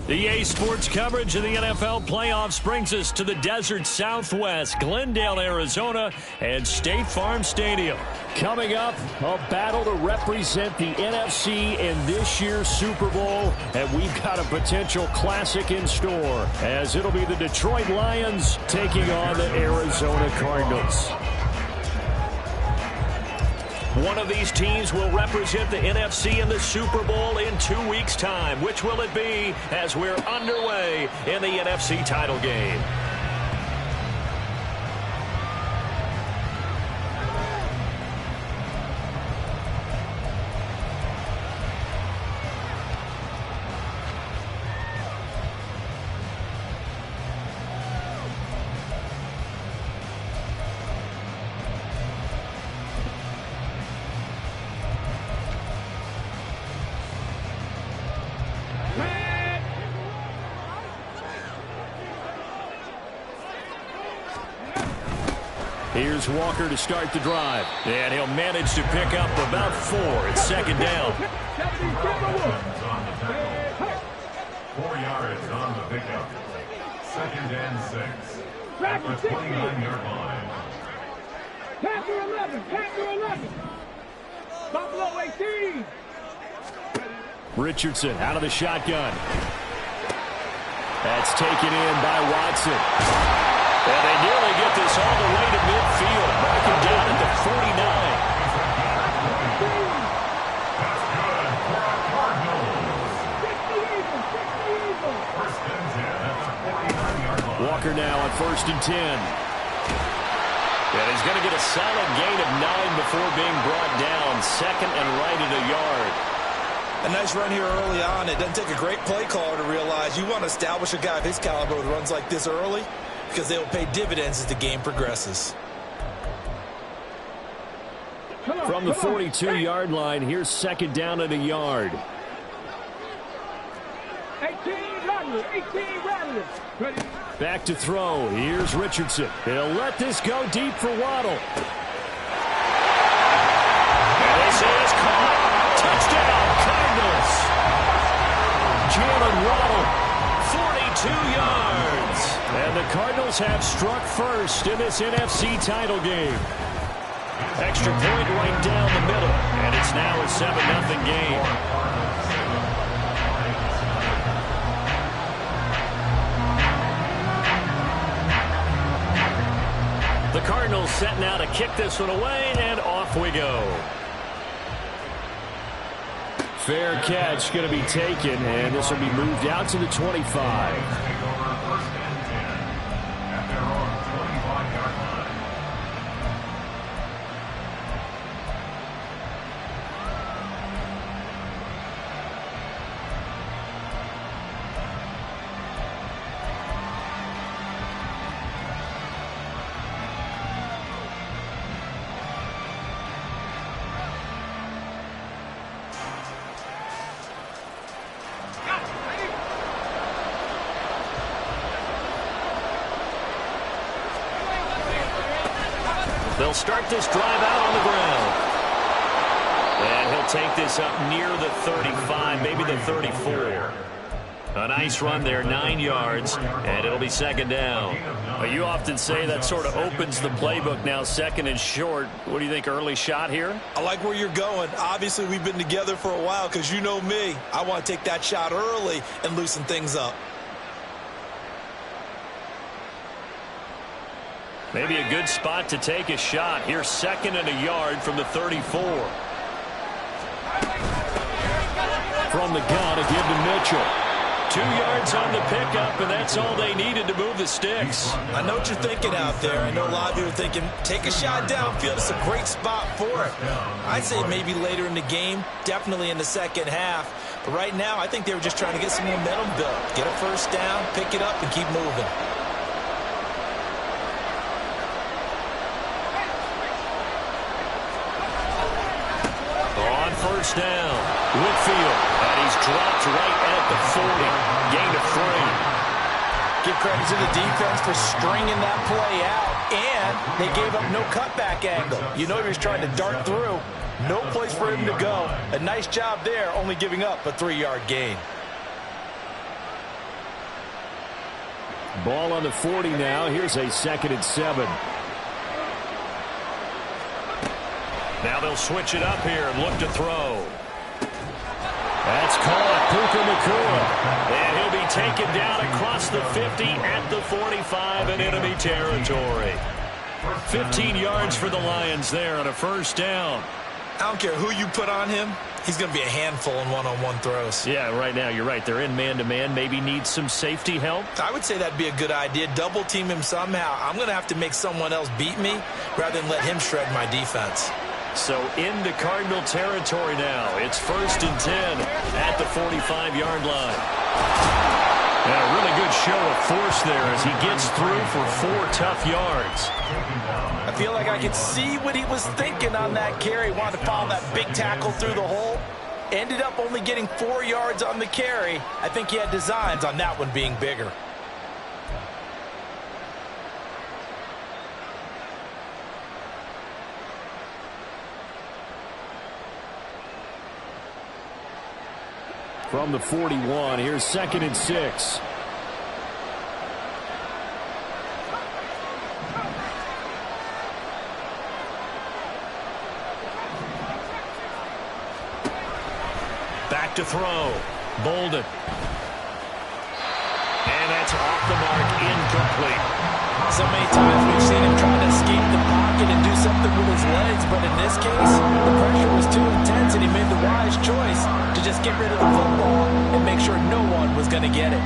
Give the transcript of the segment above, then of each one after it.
EA Sports coverage of the NFL playoffs brings us to the desert Southwest, Glendale, Arizona, and State Farm Stadium. Coming up, a battle to represent the NFC in this year's Super Bowl, and we've got a potential classic in store, as it'll be the Detroit Lions taking on the Arizona Cardinals. One of these teams will represent the NFC in the Super Bowl in 2 weeks' time. Which will it be as we're underway in the NFC title game? Here's Walker to start the drive. And he'll manage to pick up about 4. It's second down. 4 yards on the pickup. Second and 6. At the 29-yard line. Packer 11. Packer 11. Buffalo 18. Richardson out of the shotgun. That's taken in by Watson. And they nearly get this all the way to midfield. Marking down at the 49. Walker now on 1st and 10. And he's going to get a solid gain of 9 before being brought down. Second and right at a yard. A nice run here early on. It doesn't take a great play caller to realize you want to establish a guy of his caliber with runs like this early, because they will pay dividends as the game progresses. From the 42-yard line, here's second down at a yard. 18 Rattler. Back to throw. Here's Richardson. He'll let this go deep for Waddle. And this is caught. Touchdown, Cardinals. Jalen Waddle, 42 yards. And the Cardinals have struck first in this NFC title game. Extra point right down the middle. And it's now a 7-0 game. The Cardinals set now to kick this one away, and off we go. Fair catch going to be taken, and this will be moved out to the 25. They'll start this drive out on the ground. And he'll take this up near the 35, maybe the 34. A nice run there, 9 yards, and it'll be second down. Well, you often say that sort of opens the playbook now, second and short. What do you think, early shot here? I like where you're going. Obviously, we've been together for a while because you know me. I want to take that shot early and loosen things up. Maybe a good spot to take a shot. Here's second and a yard from the 34. From the gun, a give to Mitchell. 2 yards on the pickup, and that's all they needed to move the sticks. I know what you're thinking out there. I know a lot of you are thinking, take a shot downfield. It's a great spot for it. I'd say maybe later in the game, definitely in the second half. But right now, I think they were just trying to get some momentum built. Get a first down, pick it up, and keep moving. First down, Whitfield, and he's dropped right at the 40. Gain of 3. Give credit to the defense for stringing that play out, and they gave up no cutback angle. You know he was trying to dart through. No place for him to go. A nice job there, only giving up a 3-yard gain. Ball on the 40 now. Here's a 2nd and 7. Now they'll switch it up here and look to throw. That's caught. Puka Nacua. And he'll be taken down across the 50 at the 45 in enemy territory. 15 yards for the Lions there on a 1st down. I don't care who you put on him. He's going to be a handful in one-on-one throws. Yeah, right now you're right. They're in man-to-man. Maybe need some safety help. I would say that'd be a good idea. Double team him somehow. I'm going to have to make someone else beat me rather than let him shred my defense. So into Cardinal territory now. It's 1st and 10 at the 45-yard line. And a really good show of force there as he gets through for 4 tough yards. I feel like I could see what he was thinking on that carry. Wanted to follow that big tackle through the hole. Ended up only getting 4 yards on the carry. I think he had designs on that one being bigger. From the 41, here's 2nd and 6. Back to throw. Bolden. And that's off the mark, incomplete. So many times we've seen him try to escape the pocket and do something with his legs, but in this case, the pressure was too intense and he made the wise choice to just get rid of the football and make sure no one was going to get it.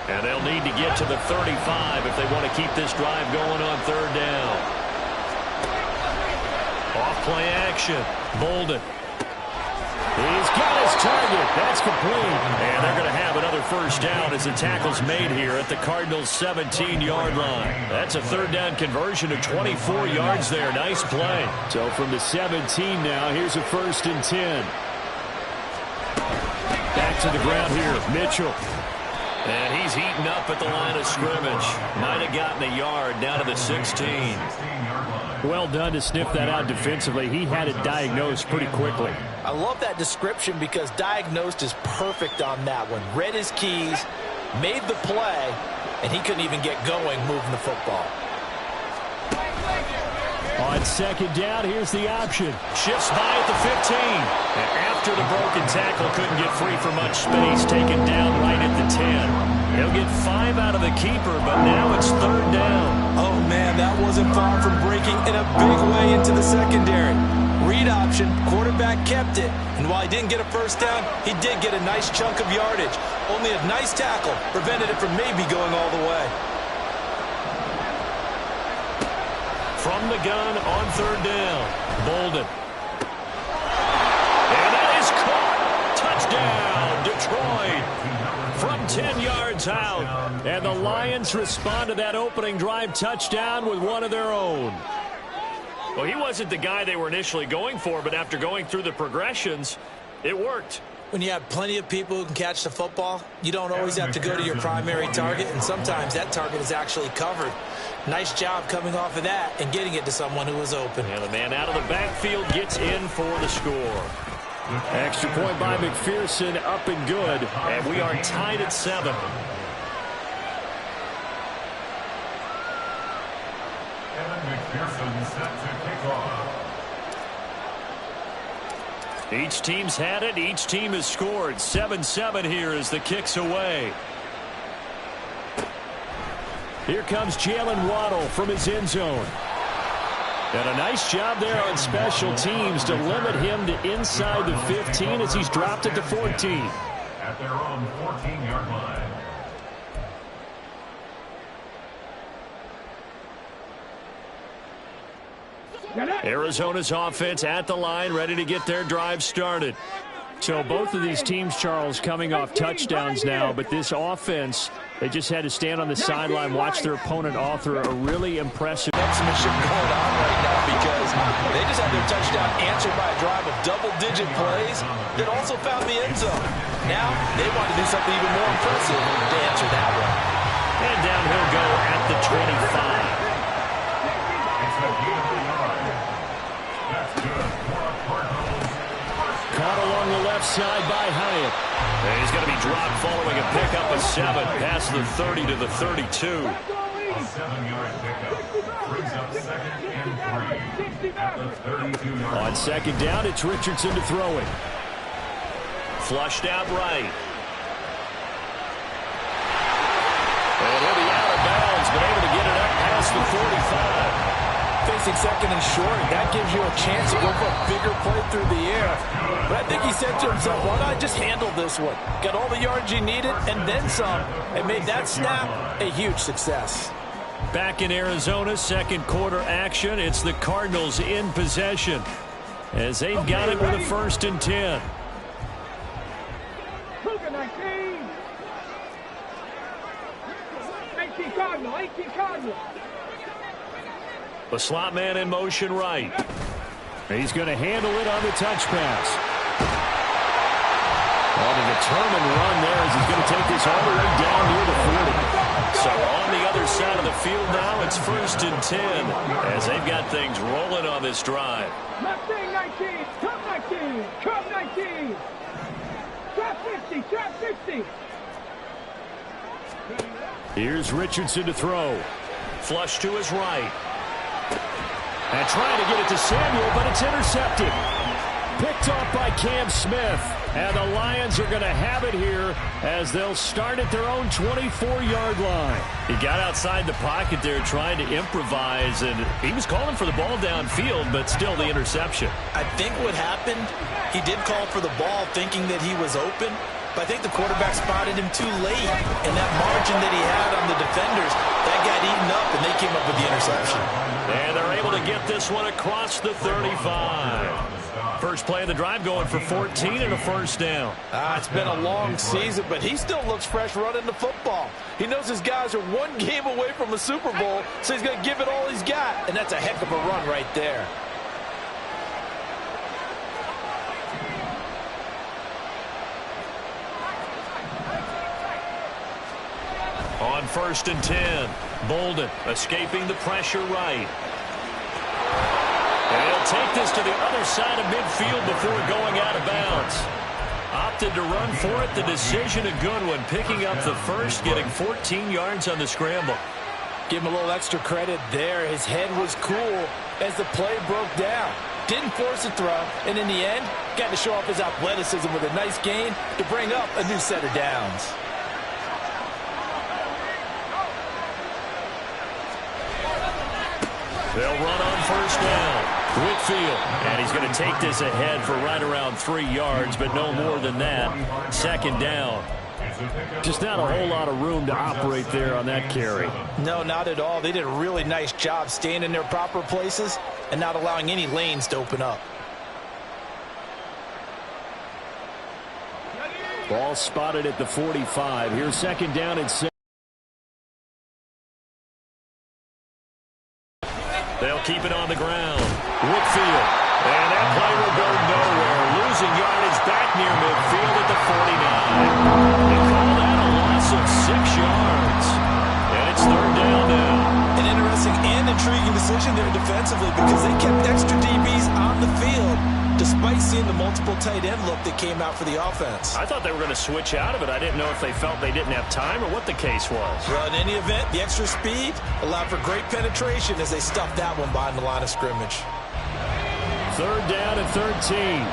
And they'll need to get to the 35 if they want to keep this drive going on 3rd down. Off play action. Bolden. He's got his target. That's complete. And they're going to have another 1st down as the tackle's made here at the Cardinals' 17-yard line. That's a 3rd down conversion of 24 yards there. Nice play. So from the 17 now, here's a 1st and 10. Back to the ground here. Mitchell. And he's heating up at the line of scrimmage. Might have gotten a yard down to the 16. Well done to sniff that out defensively. He had it diagnosed pretty quickly. I love that description because diagnosed is perfect on that one. Read his keys, made the play, and he couldn't even get going moving the football. On 2nd down, here's the option. Shifts by at the 15. And after the broken tackle, couldn't get free for much space. Taken down right at the 10. He'll get 5 out of the keeper, but now it's 3rd down. Oh, man, that wasn't far from breaking in a big way into the secondary. Read option, quarterback kept it. And while he didn't get a 1st down, he did get a nice chunk of yardage. Only a nice tackle prevented it from maybe going all the way. From the gun on 3rd down. Bolden. And that is caught. Touchdown, Detroit. From 10 yards out. And the Lions respond to that opening drive touchdown with one of their own. Well, he wasn't the guy they were initially going for, but after going through the progressions, it worked. When you have plenty of people who can catch the football, you don't always have to go to your primary target, and sometimes that target is actually covered. Nice job coming off of that and getting it to someone who was open. And the man out of the backfield gets in for the score. Extra point by McPherson, up and good. And we are tied at 7. McPherson set to kick off. Each team's had it. Each team has scored. 7-7 here as the kick's away. Here comes Jalen Waddle from his end zone. And a nice job there on special teams to limit him to inside the 15 as he's dropped it to 14. At their own 14-yard line. Arizona's offense at the line, ready to get their drive started. So both of these teams, Charles, coming off touchdowns now, but this offense, they just had to stand on the sideline, watch their opponent author a really impressive Mission going on right now because they just had their touchdown answered by a drive of double-digit plays that also found the end zone. Now they want to do something even more impressive to answer that one. And down he'll go at the 25. Caught along the left left side by Hyatt. And he's going to be dropped following a pickup of 7 past the 30 to the 32. A 7-yard pickup brings up 2nd and 3 at the 32-yard line. On 2nd down, it's Richardson to throw it. Flushed out right. And he'll be out of bounds, but able to get it up past the 45. Facing 2nd and short, that gives you a chance to go for a bigger play through the air. But I think he said to himself, why not just handle this one? Got all the yards you needed and then some, and made that snap a huge success. Back in Arizona, 2nd quarter action. It's the Cardinals in possession as they've got it with a 1st and 10. 18 Cardinal, 18 Cardinal. The slot man in motion right. He's going to handle it on the touch pass. On a determined run there as he's going to take this all the way down near the 40. So on the other side of the field now, it's 1st and 10 as they've got things rolling on this drive. Left wing 19, come 19, come 19. Trap 50, trap 50. Here's Richardson to throw. Flush to his right. And trying to get it to Samuel, but it's intercepted. Picked off by Cam Smith. And the Lions are going to have it here as they'll start at their own 24-yard line. He got outside the pocket there trying to improvise, and he was calling for the ball downfield, but still the interception. I think what happened, he did call for the ball thinking that he was open, but I think the quarterback spotted him too late, and that margin that he had on the defenders, that got eaten up, and they came up with the interception. And they're able to get this one across the 35. First play of the drive going for 14 and a 1st down. It's been a long season, but he still looks fresh running the football. He knows his guys are one game away from a Super Bowl, so he's going to give it all he's got, and that's a heck of a run right there. On 1st and 10, Bolden escaping the pressure right. And he'll take this to the other side of midfield before going out of bounds. Opted to run for it. The decision a good one. Picking up the 1st, getting 14 yards on the scramble. Give him a little extra credit there. His head was cool as the play broke down. Didn't force a throw, and in the end, got to show off his athleticism with a nice gain to bring up a new set of downs. They'll run on 1st down. Whitfield, and he's going to take this ahead for right around 3 yards, but no more than that. 2nd down. Just not a whole lot of room to operate there on that carry. No, not at all. They did a really nice job staying in their proper places and not allowing any lanes to open up. Ball spotted at the 45. Here's 2nd down and 6. They'll keep it on the ground. Whitfield. And that play will go nowhere. Losing yardage back near midfield at the 49. They call that a loss of 6 yards. And it's 3rd down now. An interesting and intriguing decision there defensively because they kept extra DBs on the field despite seeing the multiple tight end look that came out for the offense. I thought they were going to switch out of it. I didn't know if they felt they didn't have time or what the case was. Well, in any event, the extra speed allowed for great penetration as they stuffed that one behind the line of scrimmage. 3rd down and 13.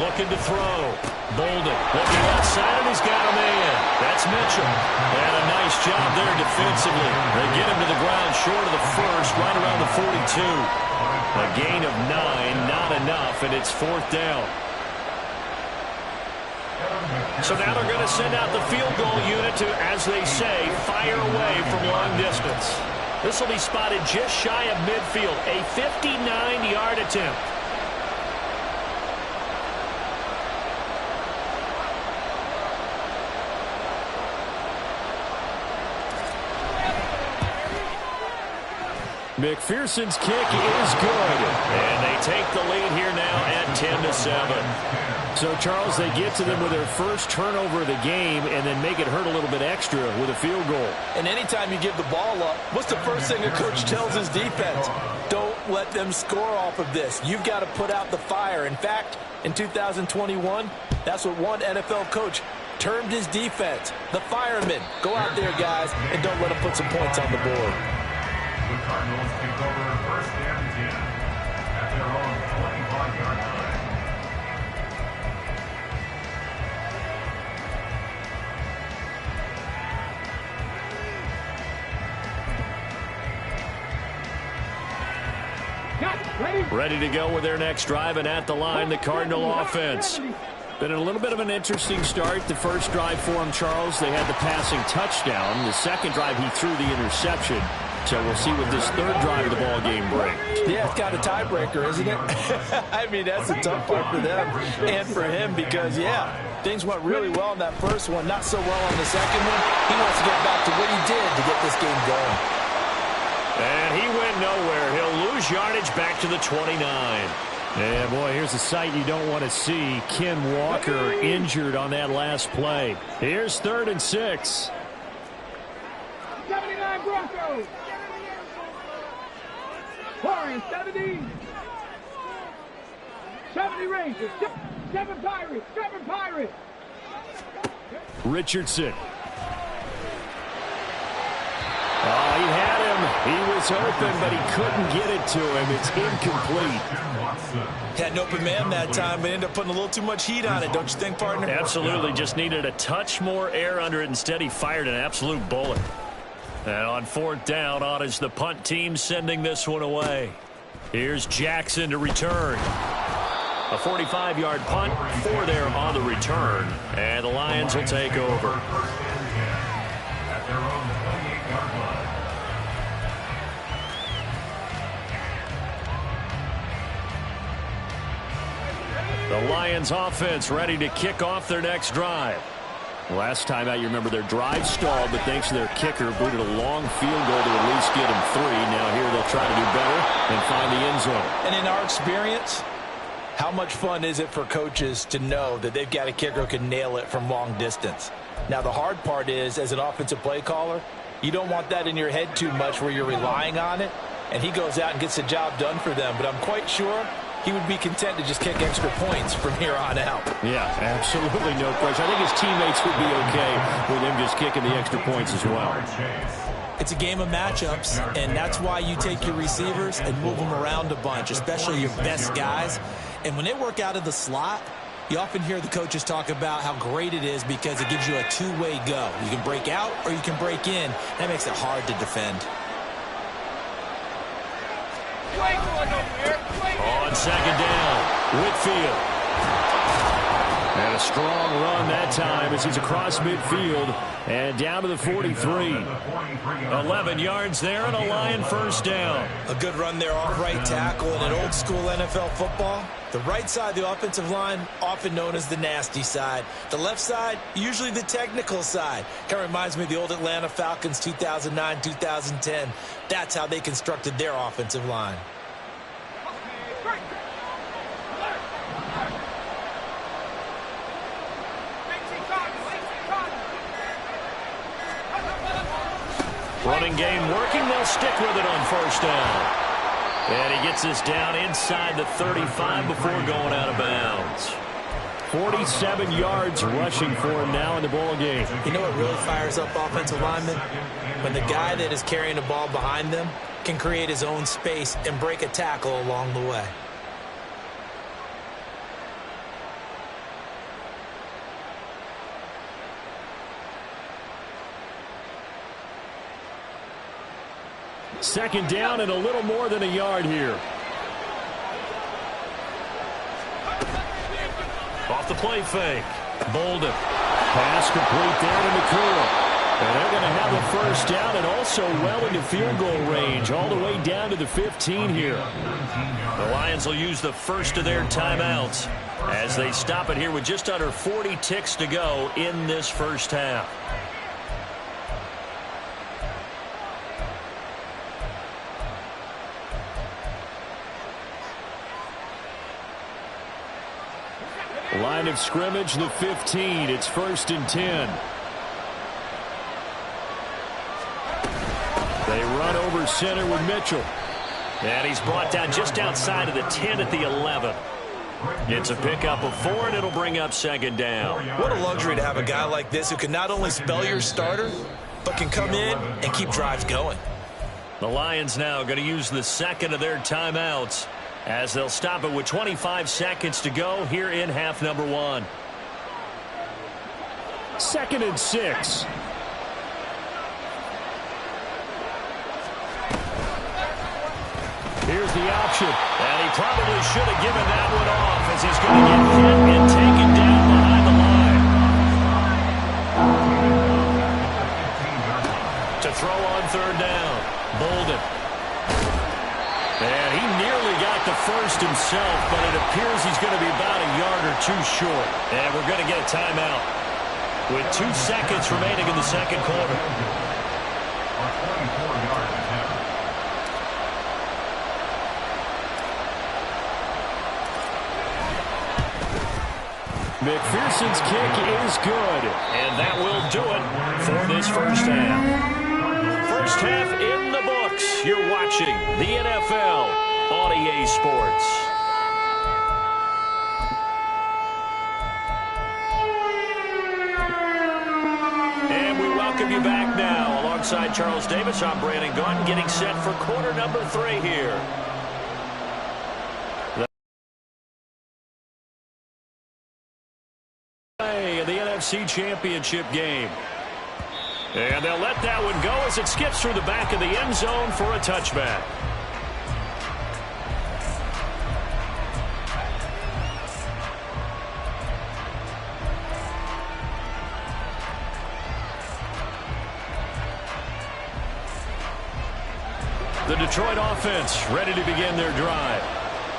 Looking to throw. Bolden looking outside, and he's got a man. That's Mitchell. And a nice job there defensively. They get him to the ground short of the 1st, right around the 42. A gain of 9, not enough, and it's 4th down. So now they're going to send out the field goal unit to, as they say, fire away from long distance. This will be spotted just shy of midfield, a 59-yard attempt. McPherson's kick is good. And they take the lead here now at 10-7. So, Charles, they get to them with their first turnover of the game and then make it hurt a little bit extra with a field goal. And anytime you give the ball up, what's the first thing a coach tells his defense? Don't let them score off of this. You've got to put out the fire. In fact, in 2021, that's what one NFL coach termed his defense, the firemen. Go out there, guys, and don't let them put some points on the board. The Cardinals take over first and 10 at their own 25-yard line. Ready to go with their next drive, and at the line, the Cardinal offense. Been a little bit of an interesting start. The first drive for him, Charles, they had the passing touchdown. The second drive, he threw the interception. So we'll see what this third drive of the ball game brings. Yeah, it's got a tiebreaker, isn't it? I mean, that's a tough part for them and for him because, yeah, things went really well in that first one, not so well on the second one. He wants to get back to what he did to get this game going. And he went nowhere. He'll lose yardage back to the 29. Yeah, boy, here's a sight you don't want to see. Ken Walker injured on that last play. Here's 3rd and 6. 79 Broncos. 70. 70 Rangers. 7 Pirates. 7 Pirates. Richardson. Oh, he had him. He was open, but he couldn't get it to him. It's incomplete. Had an open man that time, but ended up putting a little too much heat on it, don't you think, partner? Absolutely. Just needed a touch more air under it. Instead, he fired an absolute bullet. And on 4th down, on is the punt team sending this one away. Here's Jackson to return. A 45-yard punt, 4 there on the return. And the Lions will take over. At their own 28-yard line. The Lions offense ready to kick off their next drive. Last time out, you remember their drive stalled, but thanks to their kicker, booted a long field goal to at least get them 3. Now here they'll try to do better and find the end zone. And in our experience, how much fun is it for coaches to know that they've got a kicker who can nail it from long distance? Now, the hard part is, as an offensive play caller, you don't want that in your head too much where you're relying on it, and he goes out and gets the job done for them. But I'm quite sure he would be content to just kick extra points from here on out. Yeah, absolutely no pressure. I think his teammates would be okay with him just kicking the extra points as well. It's a game of matchups, and that's why you take your receivers and move them around a bunch, especially your best guys. And when they work out of the slot, you often hear the coaches talk about how great it is because it gives you a two-way go. You can break out or you can break in. That makes it hard to defend. On 2nd down, Whitfield. And a strong run that time as he's across midfield and down to the 43. 11 yards there and a Lion first down. A good run there off right tackle in an old school NFL football. The right side of the offensive line, often known as the nasty side. The left side, usually the technical side. Kind of reminds me of the old Atlanta Falcons 2009, 2010. That's how they constructed their offensive line. Running game working. They'll stick with it on 1st down. And he gets this down inside the 35 before going out of bounds. 47 yards rushing for him now in the ball game. You know what really fires up offensive linemen? When the guy that is carrying the ball behind them can create his own space and break a tackle along the way. Second down and a little more than a yard here. Off the play fake. Bolden. Pass complete there to McCool. And they're going to have a first down and also well into field goal range all the way down to the 15 here. The Lions will use the first of their timeouts as they stop it here with just under 40 ticks to go in this first half. Line of scrimmage, the 15. It's 1st and 10. They run over center with Mitchell. And he's brought down just outside of the 10 at the 11. It's a pickup of 4, and it'll bring up 2nd down. What a luxury to have a guy like this who can not only spell your starter, but can come in and keep drives going. The Lions now going to use the 2nd of their timeouts as they'll stop it with 25 seconds to go here in half number 1. 2nd and 6. Here's the option. And he probably should have given that one off as he's going to get hit and taken down behind the line. To throw on 3rd down. Bolden. And he nearly got the first himself, but it appears he's going to be about a yard or 2 short. And we're going to get a timeout with 2 seconds remaining in the 2nd quarter. McPherson's kick is good, and that will do it for this 1st half. 1st half in the books. You're watching the NFL on EA Sports. And we welcome you back now. Alongside Charles Davis, I'm Brandon Gaudin, getting set for quarter number 3 here. The NFC Championship game. And they'll let that one go as it skips through the back of the end zone for a touchback. The Detroit offense ready to begin their drive.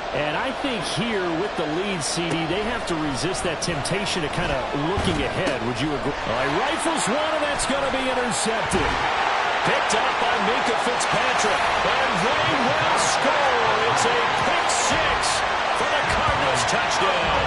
And I think here with the lead, CD, they have to resist that temptation to kind of looking ahead. Would you agree? He rifles one, and that's going to be intercepted. Picked up by Minka Fitzpatrick. And they will score. It's a pick 6 for the Cardinals touchdown.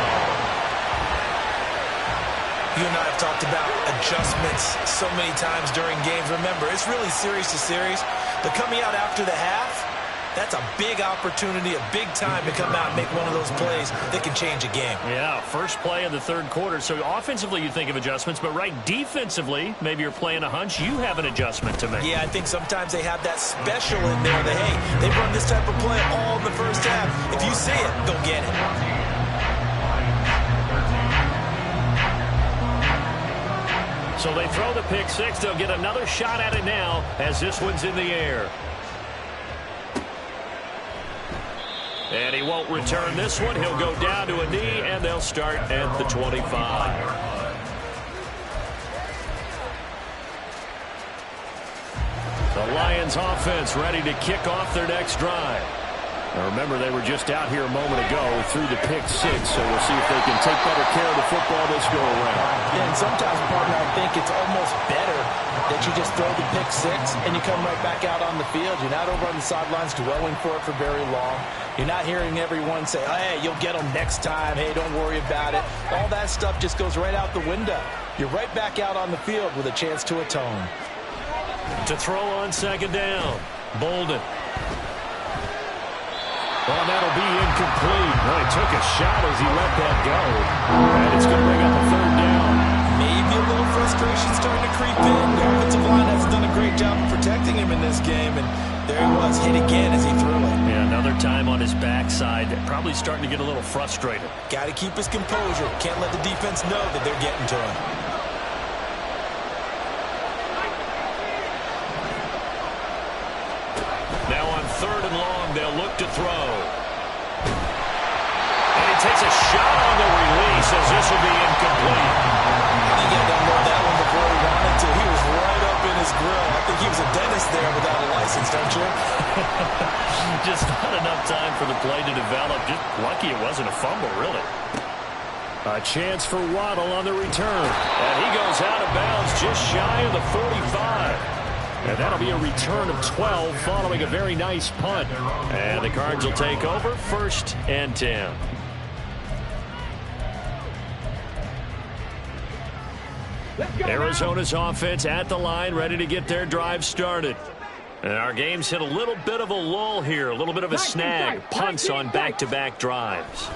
You and I have talked about adjustments so many times during games. Remember, it's really series to series. But coming out after the half, that's a big opportunity, a big time to come out and make one of those plays that can change a game. Yeah, first play of the 3rd quarter. So offensively you think of adjustments, but right defensively, maybe you're playing a hunch. You have an adjustment to make. Yeah, I think sometimes they have that special in there that, hey, they've run this type of play all in the 1st half. If you see it, go get it. So they throw the pick 6. They'll get another shot at it now as this one's in the air. And he won't return this one. He'll go down to a knee, and they'll start at the 25. The Lions offense ready to kick off their next drive. Now remember, they were just out here a moment ago through the pick 6, so we'll see if they can take better care of the football this go around. Yeah, and sometimes, partner, I think it's almost better that you just throw the pick 6 and you come right back out on the field. You're not over on the sidelines dwelling for it for very long. You're not hearing everyone say, hey, you'll get them next time. Hey, don't worry about it. All that stuff just goes right out the window. You're right back out on the field with a chance to atone. To throw on 2nd down, Bolden. Well, that'll be incomplete. Well, he took a shot as he let that go. And it's going to bring up a 3rd down. Maybe a little frustration starting to creep in. The offensive line has done a great job of protecting him in this game. And there he was, hit again as he threw it. Yeah, another time on his backside. Probably starting to get a little frustrated. Got to keep his composure. Can't let the defense know that they're getting to him. Now on 3rd and long, they'll look to throw. And he takes a shot on the release as this will be incomplete. I think he had to unload that one before he wanted to. He was right up in his grill. I think he was a dentist there without a license, don't you? Just not enough time for the play to develop. Just lucky it wasn't a fumble, really. A chance for Waddle on the return. And he goes out of bounds just shy of the 45. And that'll be a return of 12 following a very nice punt. And the Cards will take over 1st and 10. Arizona's offense at the line, ready to get their drive started. And our game's hit a little bit of a lull here, a little bit of a snag. Punts on back-to-back drives.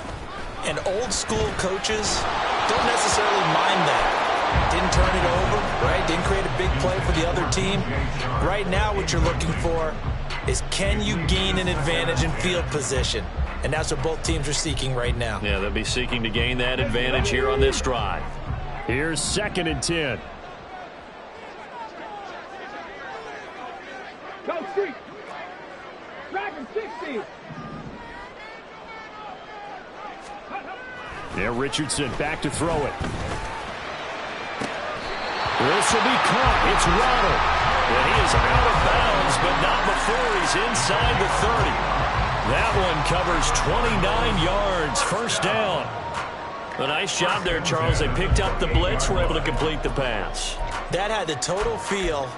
And old school coaches don't necessarily mind that. Didn't turn it over, right? Didn't create a big play for the other team. Right now what you're looking for is, can you gain an advantage in field position? And that's what both teams are seeking right now. Yeah, they'll be seeking to gain that advantage here on this drive. Here's 2nd and 10. Go street. Dragon 60. Yeah, Richardson back to throw it. This will be caught. It's Ronald. And he is out of bounds, but not before he's inside the 30. That one covers 29 yards. First down. A nice job there, Charles. They picked up the blitz, were able to complete the pass. That had the total feel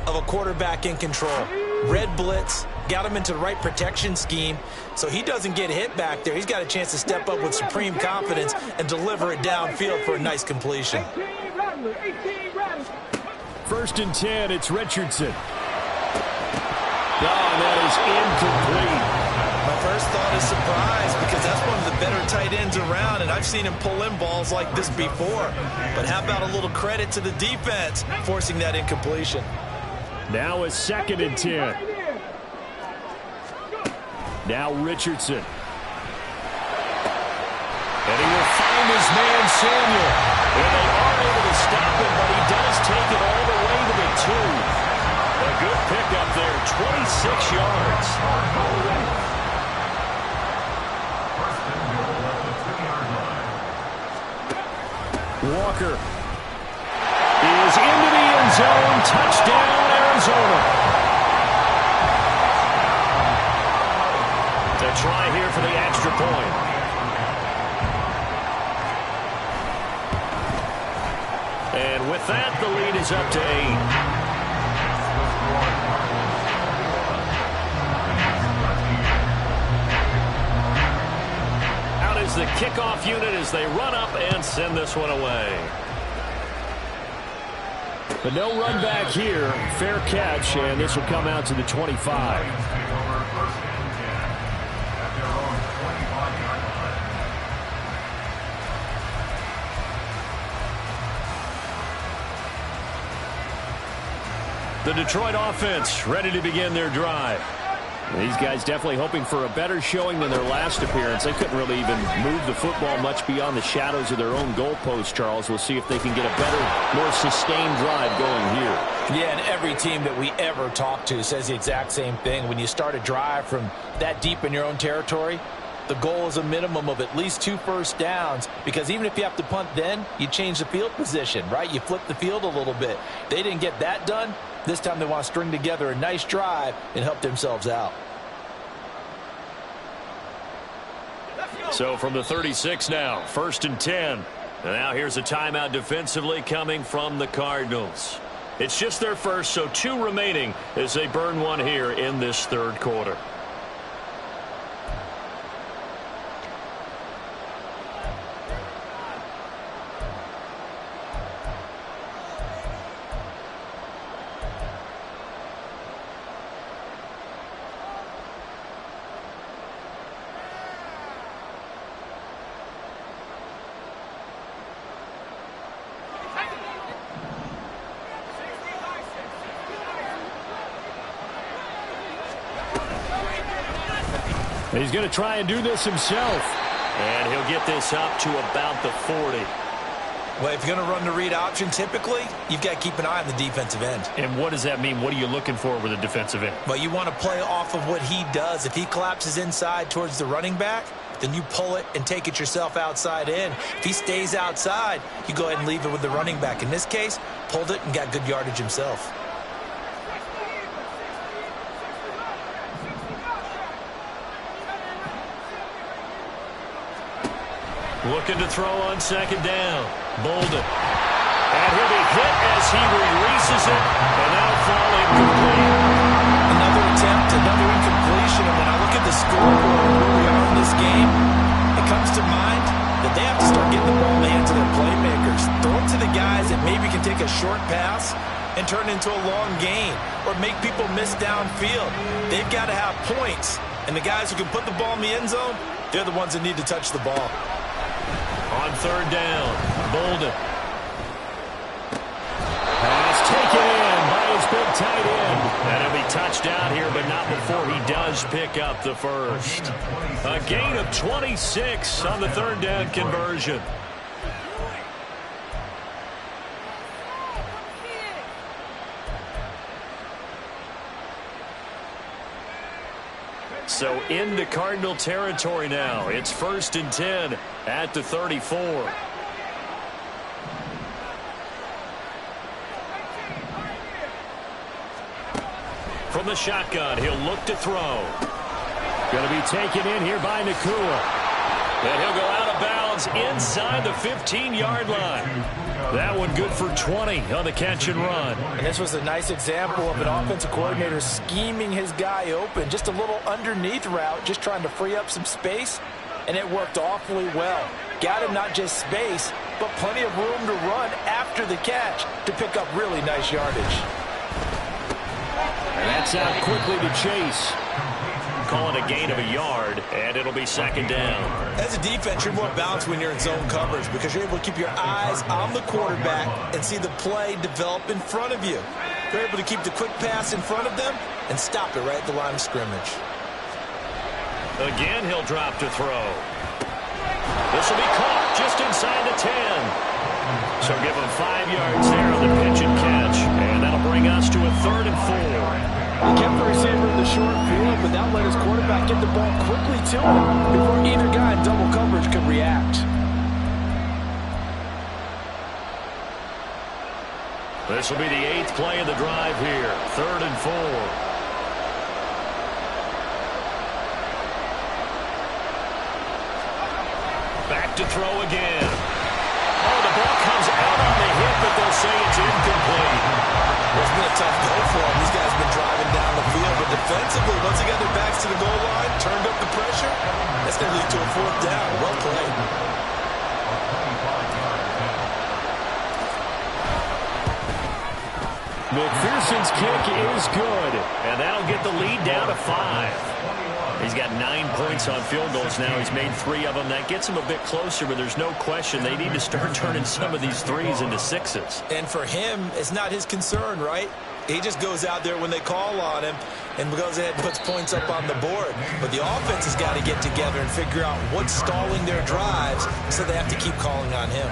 of a quarterback in control. Red blitz, got him into the right protection scheme, so he doesn't get hit back there. He's got a chance to step up with supreme confidence and deliver it downfield for a nice completion. 18 Rattler, 18 Rattler. 1st and 10, it's Richardson. That is incomplete. My first thought is surprise, because that's one of the better tight ends around, and I've seen him pull in balls like this before. But how about a little credit to the defense forcing that incompletion? Now a 2nd and 10. Now Richardson. And he will find his man Samuel. And they are able to stop him, but he does take it all the way to the 2. A good pickup there, 26 yards. Walker is into the end zone. Touchdown, Arizona. To try here for the extra point. And with that, the lead is up to 8. Out is the kickoff unit as they run up and send this one away. But no run back here. Fair catch, and this will come out to the 25. The Detroit offense ready to begin their drive. These guys definitely hoping for a better showing than their last appearance. They couldn't really even move the football much beyond the shadows of their own goalpost, Charles. We'll see if they can get a better, more sustained drive going here. Yeah, and every team that we ever talk to says the exact same thing. When you start a drive from that deep in your own territory, the goal is a minimum of at least 2 first downs, because even if you have to punt then, you change the field position, right? You flip the field a little bit. They didn't get that done. This time they want to string together a nice drive and help themselves out. So from the 36 now, 1st and 10. And now here's a timeout defensively coming from the Cardinals. It's just their first, so 2 remaining as they burn one here in this 3rd quarter. He's going to try and do this himself. And he'll get this up to about the 40. Well, if you're going to run the read option, typically, you've got to keep an eye on the defensive end. And what does that mean? What are you looking for with a defensive end? Well, you want to play off of what he does. If he collapses inside towards the running back, then you pull it and take it yourself outside in. If he stays outside, you go ahead and leave it with the running back. In this case, pulled it and got good yardage himself. Looking to throw on 2nd down. Bolden. And he'll be hit as he releases it. And that'll fall incomplete. Another attempt, another incompletion. And when I look at the scoreboard and where we are in this game, it comes to mind that they have to start getting the ball in the hands of their playmakers. Throw it to the guys that maybe can take a short pass and turn into a long gain or make people miss downfield. They've got to have points, and the guys who can put the ball in the end zone, they're the ones that need to touch the ball. On third down, Bolden. Pass taken in by his big tight end. And he'll be touched out here, but not before he does pick up the first. A gain of 26 on the third down conversion. So into Cardinal territory now. It's 1st and 10 at the 34. From the shotgun, he'll look to throw. Going to be taken in here by Nakua. And he'll go out of bounds inside the 15-yard line. That one good for 20 on the catch and run. And this was a nice example of an offensive coordinator scheming his guy open. Just a little underneath route, just trying to free up some space. And it worked awfully well. Got him not just space, but plenty of room to run after the catch to pick up really nice yardage. And that's out quickly to Chase. Call it a gain of a yard, and it'll be 2nd down. As a defense, you're more balanced when you're in zone coverage because you're able to keep your eyes on the quarterback and see the play develop in front of you. You're able to keep the quick pass in front of them and stop it right at the line of scrimmage. Again, he'll drop to throw. This will be caught just inside the 10. So give him 5 yards there on the pitch and catch, and that'll bring us to a 3rd and 4. He kept the receiver in the short field, but that let his quarterback get the ball quickly to him before either guy in double coverage could react. This will be the 8th play of the drive here. 3rd and 4. Back to throw again. Oh, the ball comes out on the hit, but they'll say it's incomplete. It's been a tough go for him. These guys have been driving down the field, but defensively, once they got their backs to the goal line, turned up the pressure, that's going to lead to a 4th down. Well played. McPherson's kick is good, and that'll get the lead down to 5. He's got 9 points on field goals now. He's made 3 of them. That gets him a bit closer, but there's no question they need to start turning some of these 3s into 6s. And for him, it's not his concern, right? He just goes out there when they call on him and goes ahead and puts points up on the board. But the offense has got to get together and figure out what's stalling their drives, so they have to keep calling on him.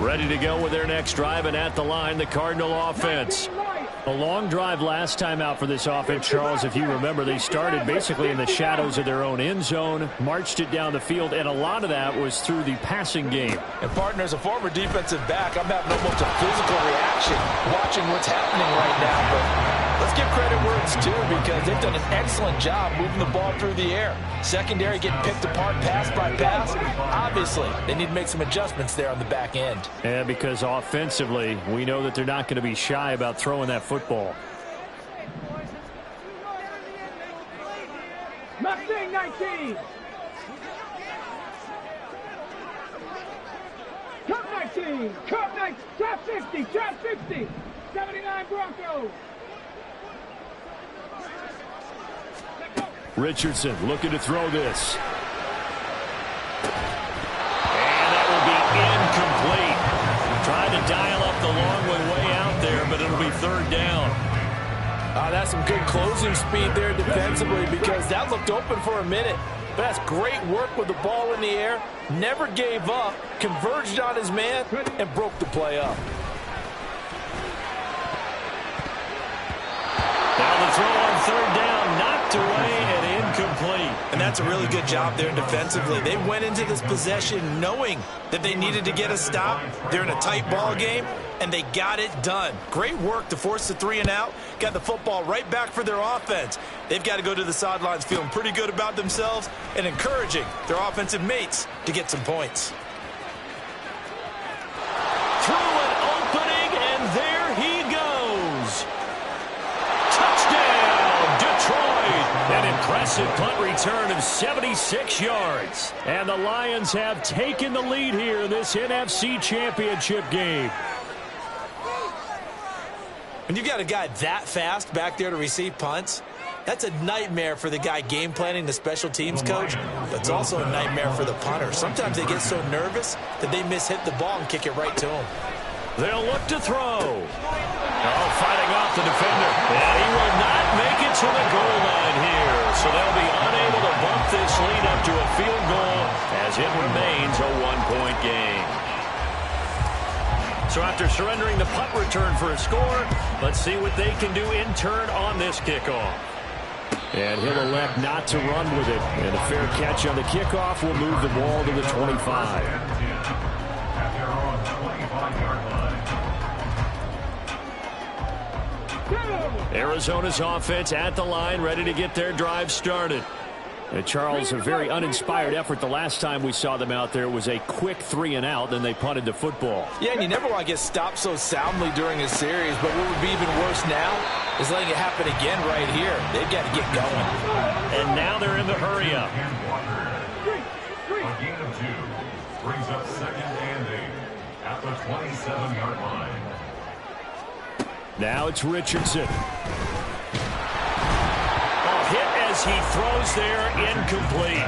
Ready to go with their next drive, and at the line, the Cardinal offense. A long drive last time out for this offense, Charles. If you remember, they started basically in the shadows of their own end zone, marched it down the field, and a lot of that was through the passing game. And, partner, as a former defensive back, I'm having almost a physical reaction watching what's happening right now. But let's give credit where it's due because they've done an excellent job moving the ball through the air. Secondary getting picked apart pass by pass. Obviously, they need to make some adjustments there on the back end. Yeah, because offensively, we know that they're not going to be shy about throwing that football. Mustang 19. Cup 19. Cup 19. Trap 60. Trap 60. 79 Broncos. Richardson looking to throw this. And that will be incomplete. Trying to dial up the long way out there, but it'll be 3rd down. That's some good closing speed there defensively because that looked open for a minute. But that's great work with the ball in the air. Never gave up, converged on his man, and broke the play up. Now the throw on 3rd down, knocked away and incomplete. And that's a really good job there defensively. They went into this possession knowing that they needed to get a stop. They're in a tight ball game, and they got it done. Great work to force the 3 and out. Got the football right back for their offense. They've got to go to the sidelines feeling pretty good about themselves and encouraging their offensive mates to get some points. Through impressive punt return of 76 yards. And the Lions have taken the lead here in this NFC Championship game. When you've got a guy that fast back there to receive punts, that's a nightmare for the guy game planning, the special teams coach, but it's also a nightmare for the punter. Sometimes they get so nervous that they mishit the ball and kick it right to him. They'll look to throw. Oh, fighting off the defender. And he will not make it to the goal line here. So they'll be unable to bump this lead up to a field goal as it remains a one-point game. So after surrendering the punt return for a score, let's see what they can do in turn on this kickoff. And he'll elect not to run with it. And a fair catch on the kickoff will move the ball to the 25. At their own 25-yard line. Arizona's offense at the line, ready to get their drive started. And Charles, a very uninspired effort the last time we saw them out there. It was a quick 3-and-out, then they punted the football. Yeah, and you never want to get stopped so soundly during a series, but what would be even worse now is letting it happen again right here. They've got to get going. And now they're in the hurry-up. A gain of 2 brings up 2nd and 8 at the 27-yard line. Now it's Richardson. Hit as he throws there, incomplete.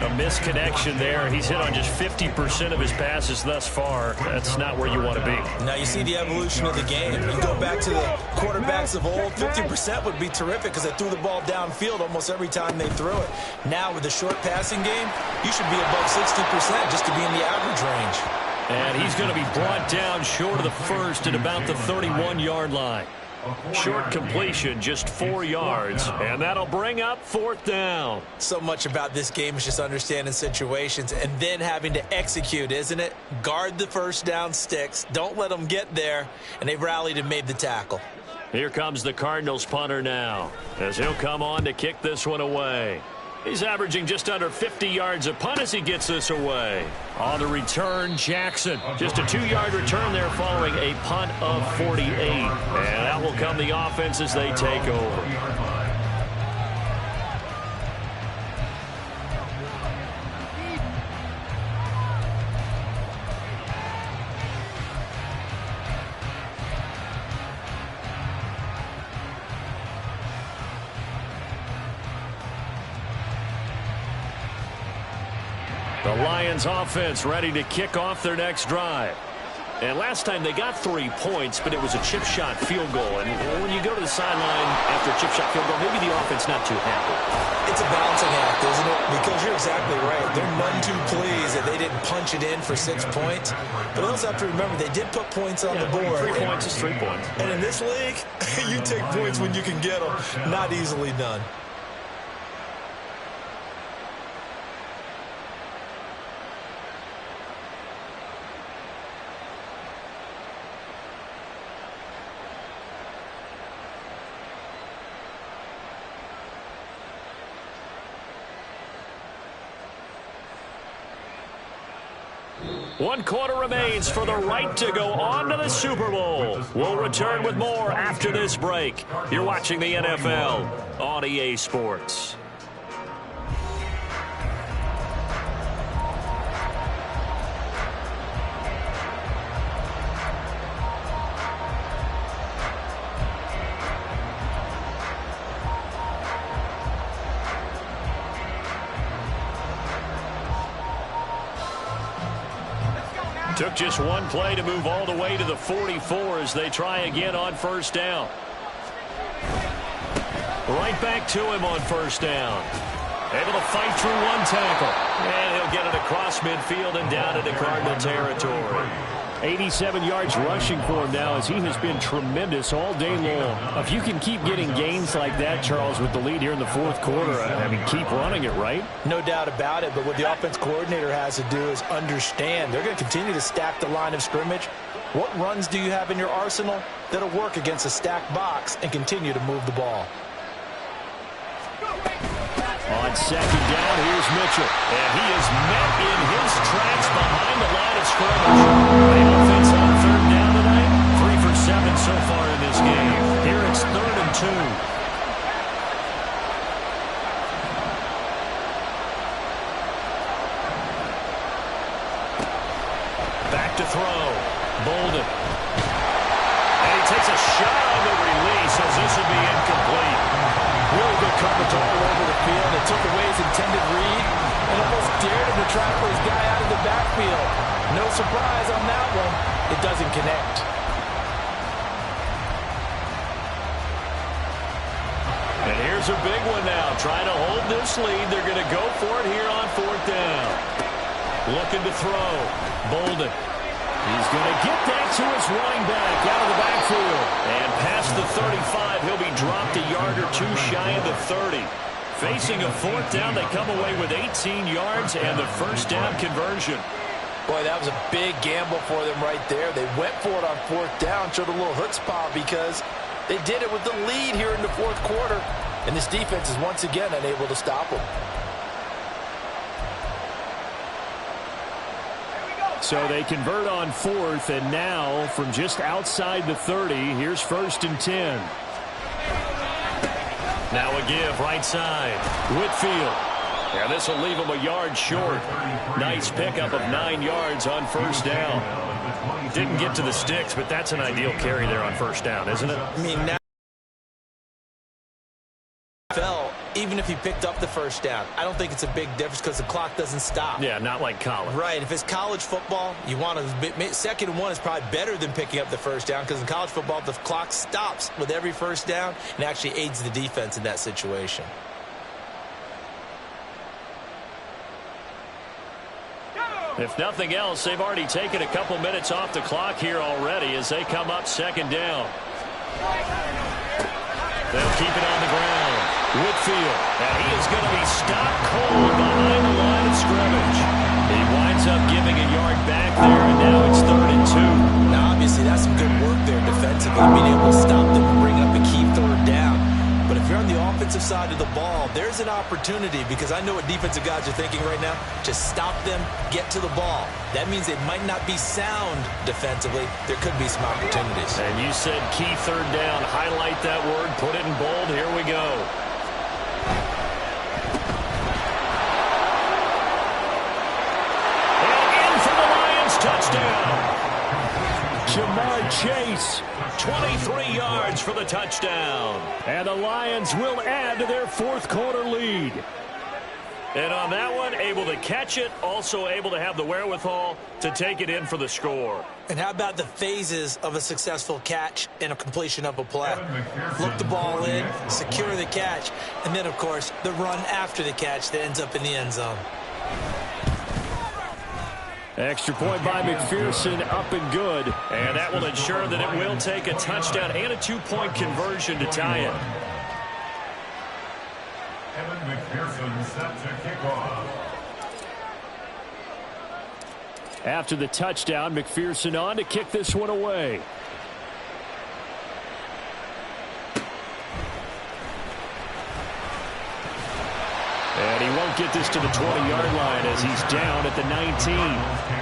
A misconnection there. He's hit on just 50% of his passes thus far. That's not where you want to be. Now you see the evolution of the game. You go back to the quarterbacks of old, 50% would be terrific because they threw the ball downfield almost every time they threw it. Now with the short passing game, you should be above 60% just to be in the average range. And he's going to be brought down short of the first at about the 31-yard line. Short completion, just 4 yards, and that'll bring up 4th down. So much about this game is just understanding situations and then having to execute, isn't it? Guard the first down sticks. Don't let them get there, and they've rallied and made the tackle. Here comes the Cardinals punter now, as he'll come on to kick this one away. He's averaging just under 50 yards a punt as he gets this away. On the return, Jackson. Just a 2-yard return there following a punt of 48. And out will come the offense as they take over. The Lions offense ready to kick off their next drive. And last time they got 3 points, but it was a chip shot field goal. And when you go to the sideline after a chip shot field goal, maybe the offense not too happy. It's a balancing act, isn't it? Because you're exactly right. They're none too pleased that they didn't punch it in for 6 points. But also have to remember they did put points on the board. 3 points is 3 points. And in this league, you take points when you can get them. Not easily done. One quarter remains for the right to go on to the Super Bowl. We'll return with more after this break. You're watching the NFL on EA Sports. Took just one play to move all the way to the 44 as they try again on first down. Right back to him on first down. Able to fight through one tackle. And he'll get it across midfield and down into Cardinal territory. 87 yards rushing for him now as he has been tremendous all day long. If you can keep getting gains like that, Charles, with the lead here in the fourth quarter, I mean, keep running it, right? No doubt about it, but what the offense coordinator has to do is understand they're going to continue to stack the line of scrimmage. What runs do you have in your arsenal that'll work against a stacked box and continue to move the ball? On second down, here's Mitchell. And he is met in his tracks behind the line of scrimmage. The offense on third down tonight, 3 for 7 so far in this game. Here it's 3rd and 2. extended read and almost dared him to try for his guy out of the backfield. No surprise on that one. It doesn't connect. And here's a big one now. Trying to hold this lead. They're going to go for it here on 4th down. Looking to throw. Bolden. He's going to get that to his running back out of the backfield. And past the 35, he'll be dropped a yard or two shy of the 30. Facing a 4th down, they come away with 18 yards and the first down conversion. Boy, that was a big gamble for them right there. They went for it on 4th down, showed a little chutzpah because they did it with the lead here in the 4th quarter. And this defense is once again unable to stop them. So they convert on 4th, and now from just outside the 30, here's 1st and 10. Now a give right side. Whitfield. Yeah, this will leave him a yard short. Nice pickup of 9 yards on 1st down. Didn't get to the sticks, but that's an ideal carry there on 1st down, isn't it? I mean, now even if he picked up the 1st down, I don't think it's a big difference because the clock doesn't stop. Yeah, not like college. Right. If it's college football, you want to 2nd and 1 is probably better than picking up the 1st down because in college football, the clock stops with every 1st down and actually aids the defense in that situation. If nothing else, they've already taken a couple minutes off the clock here already as they come up 2nd down. They'll keep it on the ground. Whitfield, and he is going to be stopped cold behind the line of scrimmage. He winds up giving a yard back there, and now it's 3rd and 2. Now, obviously, that's some good work there defensively, being able to stop them and bring up a key 3rd down. But if you're on the offensive side of the ball, there's an opportunity because I know what defensive guys are thinking right now. Just stop them, get to the ball. That means they might not be sound defensively. There could be some opportunities. And you said key 3rd down. Highlight that word. Put it in bold. Here we go. And in for the Lions touchdown. Jamar Chase, 23 yards for the touchdown. And the Lions will add to their 4th quarter lead. And on that one, able to catch it, also able to have the wherewithal to take it in for the score. And how about the phases of a successful catch and a completion of a play? Look the ball in, secure the catch, and then, of course, the run after the catch that ends up in the end zone. Extra point by McPherson, up and good. And that will ensure that it will take a touchdown and a 2-point conversion to tie it. Evan McPherson set to kick off. After the touchdown, McPherson on to kick this one away. And he won't get this to the 20-yard line as he's down at the 19.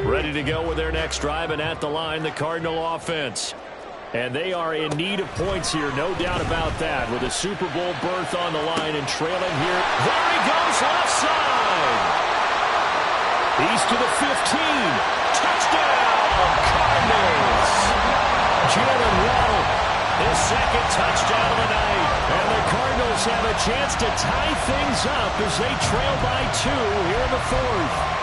Ready to go with their next drive, and at the line, the Cardinal offense. And they are in need of points here, no doubt about that, with a Super Bowl berth on the line and trailing here. There he goes, left side. He's to the 15. Touchdown, Cardinals. Jalen Waddle, his 2nd touchdown of the night. And the Cardinals have a chance to tie things up as they trail by 2 here in the 4th.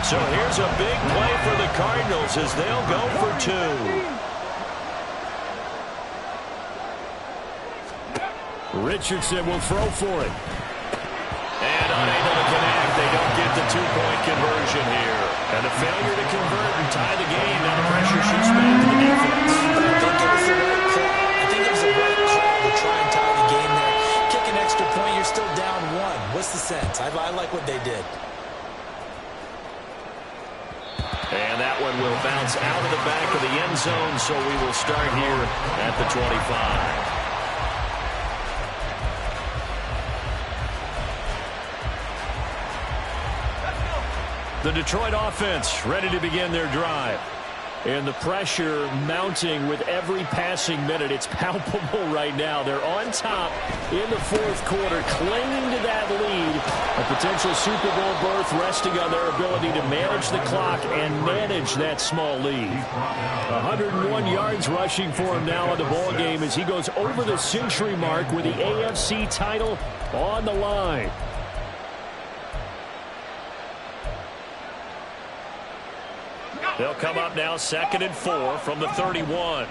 So here's a big play for the Cardinals as they'll go for 2. Richardson will throw for it. And unable to connect. They don't get the 2-point conversion here. And a failure to convert and tie the game. Now the pressure shifts back to the defense. I think it was the right call. I think it was the right call to try and tie the game there. Kick an extra point, you're still down 1. What's the sense? I like what they did. And that one will bounce out of the back of the end zone, so we will start here at the 25. The Detroit offense ready to begin their drive. And the pressure mounting with every passing minute. It's palpable right now. They're on top in the fourth quarter, clinging to that lead. A potential Super Bowl berth resting on their ability to manage the clock and manage that small lead. 101 yards rushing for him now in the ball game as he goes over the century mark with the AFC title on the line. They'll come up now 2nd and 4 from the 31.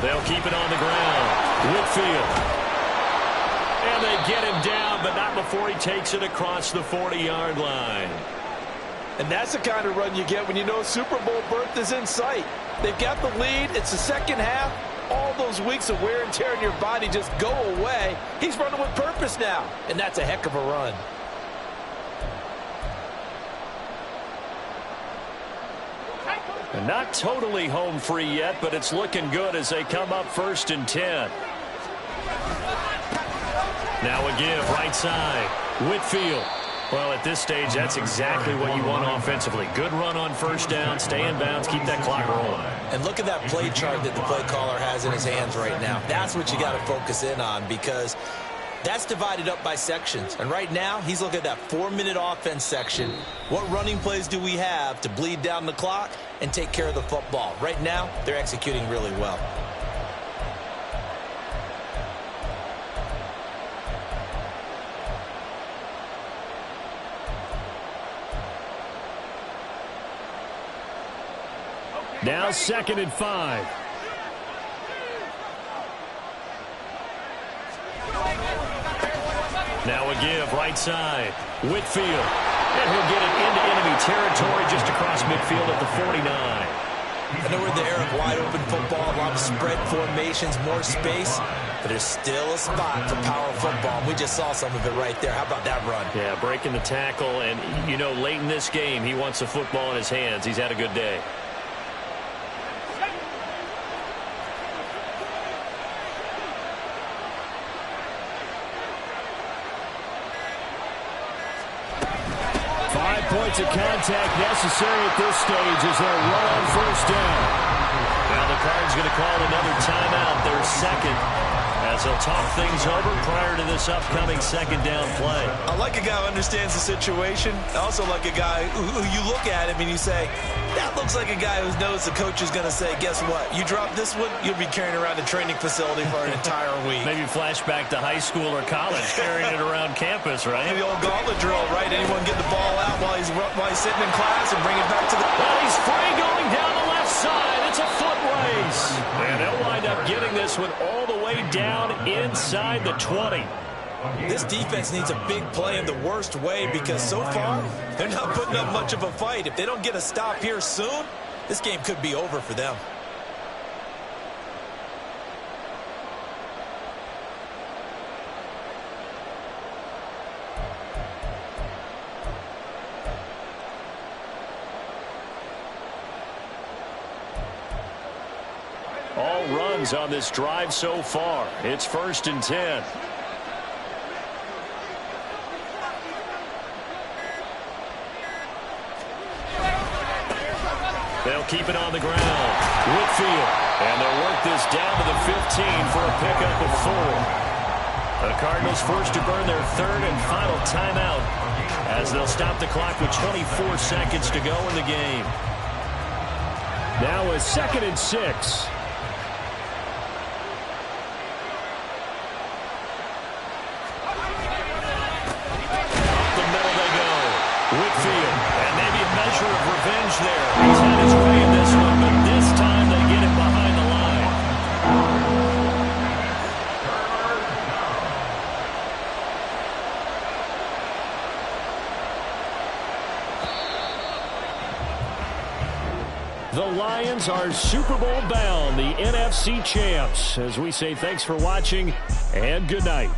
They'll keep it on the ground. Whitfield. And they get him down, but not before he takes it across the 40-yard line. And that's the kind of run you get when you know Super Bowl berth is in sight. They've got the lead. It's the second half. All those weeks of wear and tear in your body just go away. He's running with purpose now, and that's a heck of a run. And not totally home free yet, but it's looking good as they come up 1st and 10. Now a give right side. Whitfield. Well, at this stage, that's exactly what you want offensively. Good run on 1st down, stay in bounds, keep that clock rolling. And look at that play chart that the play caller has in his hands right now. That's what you got to focus in on because that's divided up by sections. And right now, he's looking at that 4-minute offense section. What running plays do we have to bleed down the clock and take care of the football? Right now, they're executing really well. Now 2nd and 5. Now a give right side. Whitfield. And he'll get it into enemy territory just across midfield at the 49. I know we're in the era of wide open football, a lot of spread formations, more space, but there's still a spot for power football. We just saw some of it right there. How about that run? Yeah, breaking the tackle, and you know, late in this game, he wants the football in his hands. He's had a good day. Points of contact necessary at this stage as they'll run on 1st down. Now the Cards going to call another timeout, their second, as they'll talk things over prior to this upcoming 2nd down play. I like a guy who understands the situation. I also like a guy who you look at him and you say, that looks like a guy who knows the coach is going to say, guess what? You drop this one, you'll be carrying around a training facility for an entire week. Maybe flashback to high school or college, carrying it around campus, right? The old gauntlet drill, right? Anyone get the ball out while he's sitting in class and bring it back to the... Well, he's free going down the left side. It's a foot race. And they'll wind up getting this one all the way down inside the 20. This defense needs a big play in the worst way because so far, they're not putting up much of a fight. If they don't get a stop here soon, this game could be over for them. All runs on this drive so far. It's 1st and 10. They'll keep it on the ground. Whitfield. And they'll work this down to the 15 for a pickup of 4. The Cardinals forced to burn their 3rd and final timeout as they'll stop the clock with 24 seconds to go in the game. Now a 2nd and 6. Whitfield, and maybe a measure of revenge there. He's had his way in this one, but this time they get it behind the line. The Lions are Super Bowl bound, the NFC champs. As we say thanks for watching and good night.